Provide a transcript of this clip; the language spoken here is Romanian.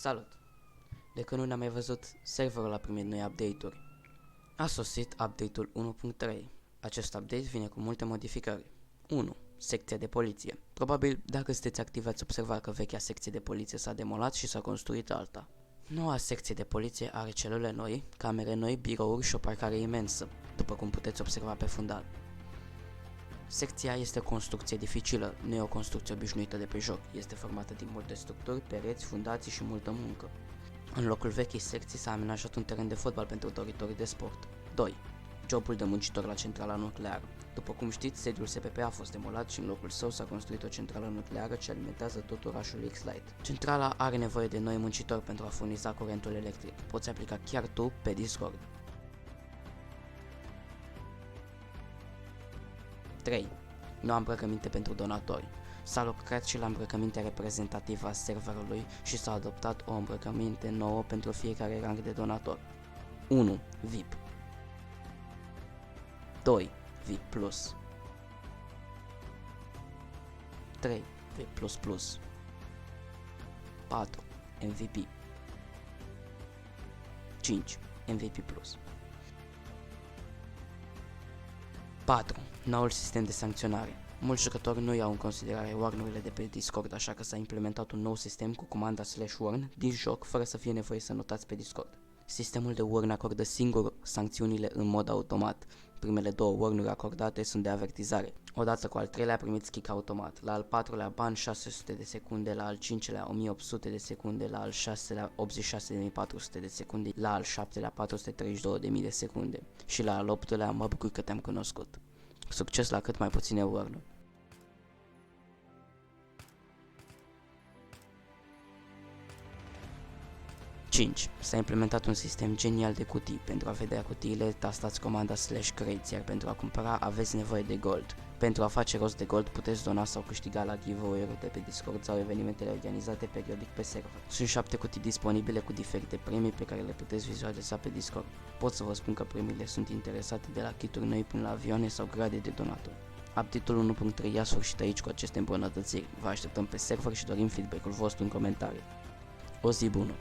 Salut! De când nu ne-am mai văzut, serverul a primit noi update-uri. A sosit update-ul 1.3. Acest update vine cu multe modificări. 1. Secția de poliție. Probabil, dacă sunteți activi, ați observat că vechea secție de poliție s-a demolat și s-a construit alta. Noua secție de poliție are celule noi, camere noi, birouri și o parcare imensă, după cum puteți observa pe fundal. Secția este o construcție dificilă, nu e o construcție obișnuită de pe joc, este formată din multe structuri, pereți, fundații și multă muncă. În locul vechii secții s-a amenajat un teren de fotbal pentru doritorii de sport. 2. Jobul de muncitor la centrala nucleară. După cum știți, sediul SPP a fost demolat și în locul său s-a construit o centrală nucleară ce alimentează tot orașul X-Light. Centrala are nevoie de noi muncitori pentru a furniza curentul electric. Poți aplica chiar tu pe Discord. 3. Noua îmbrăcăminte pentru donatori. S-a lucrat și la îmbrăcămintea reprezentativă a serverului și s-a adoptat o îmbrăcăminte nouă pentru fiecare rang de donator. 1. VIP 2. VIP Plus 3. VIP Plus Plus 4. MVP 5. MVP Plus 4. Noul sistem de sancționare. Mulți jucători nu iau în considerare warn-urile de pe Discord, așa că s-a implementat un nou sistem cu comanda /warn din joc, fără să fie nevoie să notați pe Discord. Sistemul de warn acordă singur sancțiunile în mod automat. Primele două warn-uri acordate sunt de avertizare. Odată cu al treilea primiți kick automat, la al patrulea ban 600 de secunde, la al cincelea 1800 de secunde, la al șaselea 86.400 de secunde, la al șaptelea 432.000 de secunde și la al optulea mă bucur că te-am cunoscut. Succes la cât mai puține warn-uri. 5. S-a implementat un sistem genial de cutii. Pentru a vedea cutiile, tastați comanda /creates, iar pentru a cumpăra aveți nevoie de gold. Pentru a face rost de gold puteți dona sau câștiga la giveaway-uri de pe Discord sau evenimentele organizate periodic pe server. Sunt 7 cutii disponibile cu diferite premii pe care le puteți vizualiza pe Discord. Pot să vă spun că premiile sunt interesate de la kituri noi până la avioane sau grade de donator. Update-ul 1.3 a sfârșit aici cu aceste îmbunătățiri. Vă așteptăm pe server și dorim feedback-ul vostru în comentarii. O zi bună!